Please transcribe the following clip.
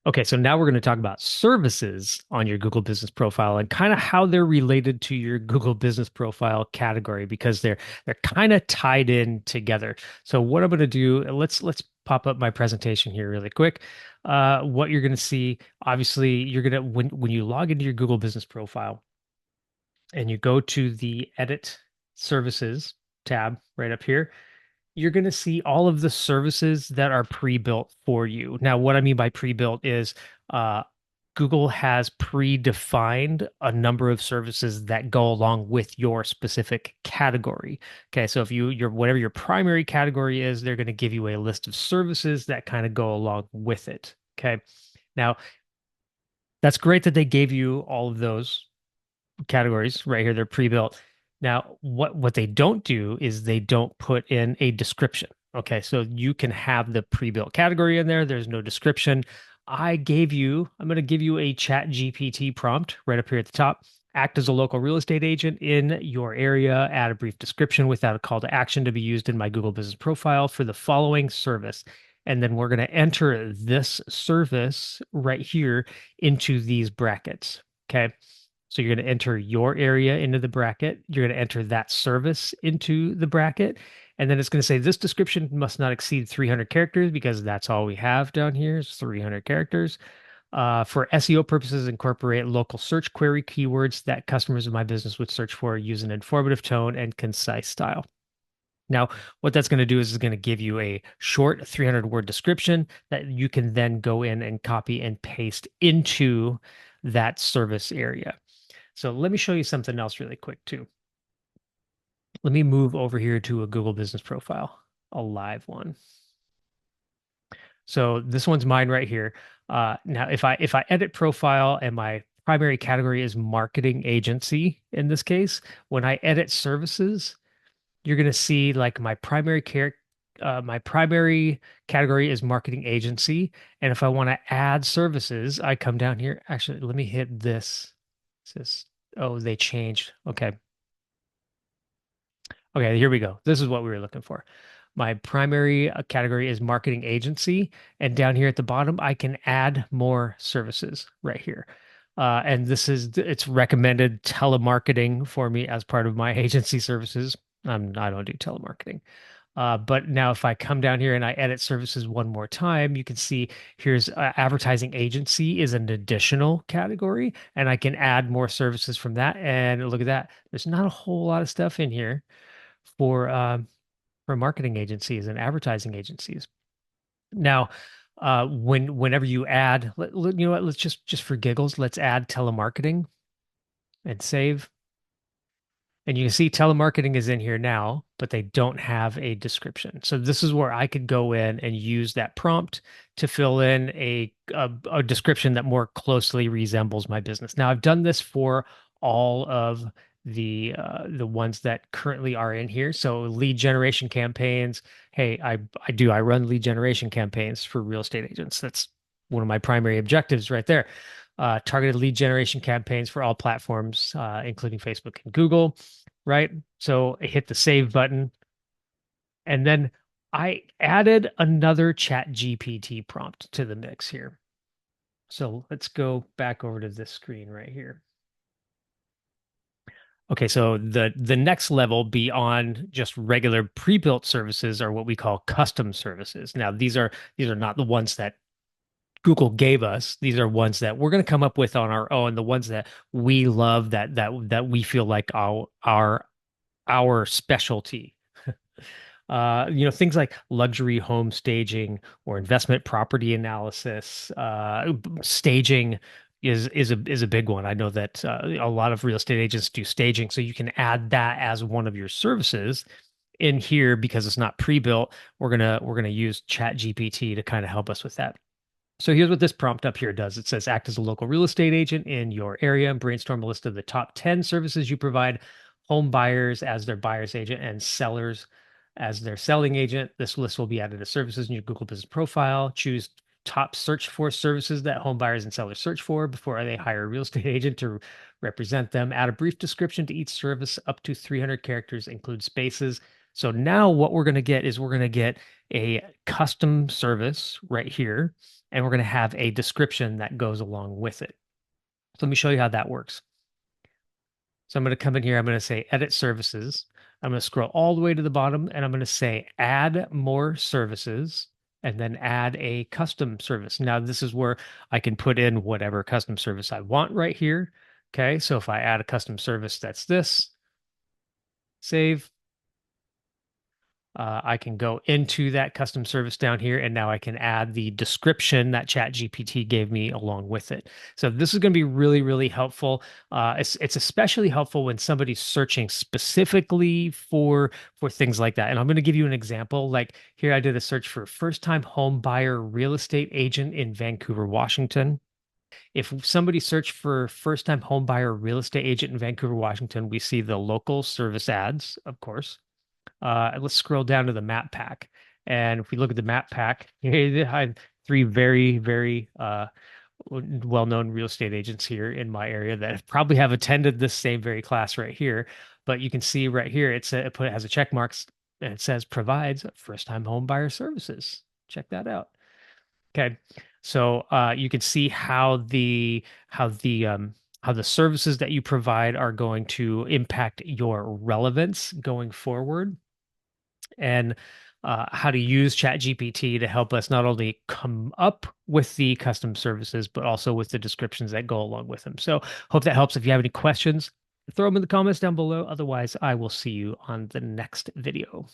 Okay, so now we're going to talk about services on your Google Business Profile and kind of how they're related to your Google Business Profile category because they're kind of tied in together. So what I'm going to do, let's pop up my presentation here really quick. What you're going to see, obviously, you're going to when you log into your Google Business Profile and you go to the Edit Services tab right up here, you're going to see all of the services that are pre-built for you. Now, what I mean by pre-built is uh, Google has predefined a number of services that go along with your specific category. Okay, so if your whatever your primary category is, they're going to give you a list of services that kind of go along with it. Okay, now that's great that they gave you all of those categories right here. They're pre-built. Now, what they don't do is they don't put in a description. Okay, so you can have the pre-built category in there. There's no description. I'm going to give you a ChatGPT prompt right up here at the top. Act as a local real estate agent in your area. Add a brief description without a call to action to be used in my Google Business Profile for the following service. And then we're going to enter this service right here into these brackets. Okay. So you're going to enter your area into the bracket. You're going to enter that service into the bracket. And then it's going to say this description must not exceed 300 characters because that's all we have down here is 300 characters. For SEO purposes, incorporate local search query keywords that customers of my business would search for, use an informative tone and concise style. Now, what that's going to do is it's going to give you a short 300 word description that you can then go in and copy and paste into that service area. So let me show you something else really quick too. Let me move over here to a Google Business Profile, a live one. So this one's mine right here. Now, if I edit profile and my primary category is marketing agency in this case, when I edit services, you're going to see like my primary category is marketing agency, and if I want to add services, I come down here. Actually, let me hit this. It says, oh, they changed. Okay. Okay, here we go. This is what we were looking for. My primary category is marketing agency. And down here at the bottom, I can add more services right here. And it's recommended telemarketing for me as part of my agency services. I don't do telemarketing. But now if I come down here and I edit services one more time, you can see here's advertising agency is an additional category, and I can add more services from that. And look at that. There's not a whole lot of stuff in here for marketing agencies and advertising agencies. Now, whenever you add, you know what, let's just for giggles, let's add telemarketing and save. And you can see telemarketing is in here now, but they don't have a description. So this is where I could go in and use that prompt to fill in a description that more closely resembles my business. Now I've done this for all of the ones that currently are in here. So lead generation campaigns. Hey, I run lead generation campaigns for real estate agents. That's one of my primary objectives right there. Targeted lead generation campaigns for all platforms, including Facebook and Google, right? So I hit the save button, and then I added another ChatGPT prompt to the mix here. So let's go back over to this screen right here. Okay, so the next level beyond just regular pre-built services are what we call custom services. Now, these are not the ones that Google gave us. These are ones that we're going to come up with on our own, the ones that we love, that we feel like our specialty. Things like luxury home staging or investment property analysis. Staging is a big one. I know that a lot of real estate agents do staging, so you can add that as one of your services in here because it's not pre-built. We're gonna use ChatGPT to kind of help us with that. So here's what this prompt up here does. It says, act as a local real estate agent in your area and brainstorm a list of the top 10 services you provide home buyers as their buyer's agent and sellers as their selling agent. This list will be added to services in your Google Business Profile. Choose top search for services that home buyers and sellers search for before they hire a real estate agent to represent them. Add a brief description to each service up to 300 characters, include spaces. So now what we're going to get is we're going to get a custom service right here, and we're going to have a description that goes along with it. So let me show you how that works. So I'm going to come in here. I'm going to say edit services. I'm going to scroll all the way to the bottom and I'm going to say add more services and then add a custom service. Now, this is where I can put in whatever custom service I want right here. Okay. So if I add a custom service, that's this, save. I can go into that custom service down here, and now I can add the description that ChatGPT gave me along with it. So this is going to be really, really helpful. It's especially helpful when somebody's searching specifically for things like that. And I'm going to give you an example. Like here, I did a search for first-time home buyer real estate agent in Vancouver, Washington. If somebody searched for first-time home buyer real estate agent in Vancouver, Washington, we see the local service ads, of course. Let's scroll down to the map pack. And if we look at the map pack, here I have three very, very well-known real estate agents here in my area that probably have attended this same very class right here. But you can see right here, it has a check marks and it says provides first-time home buyer services. Check that out. Okay. So you can see how the services that you provide are going to impact your relevance going forward, and how to use ChatGPT to help us not only come up with the custom services, but also with the descriptions that go along with them. So, hope that helps. If you have any questions, throw them in the comments down below. Otherwise, I will see you on the next video.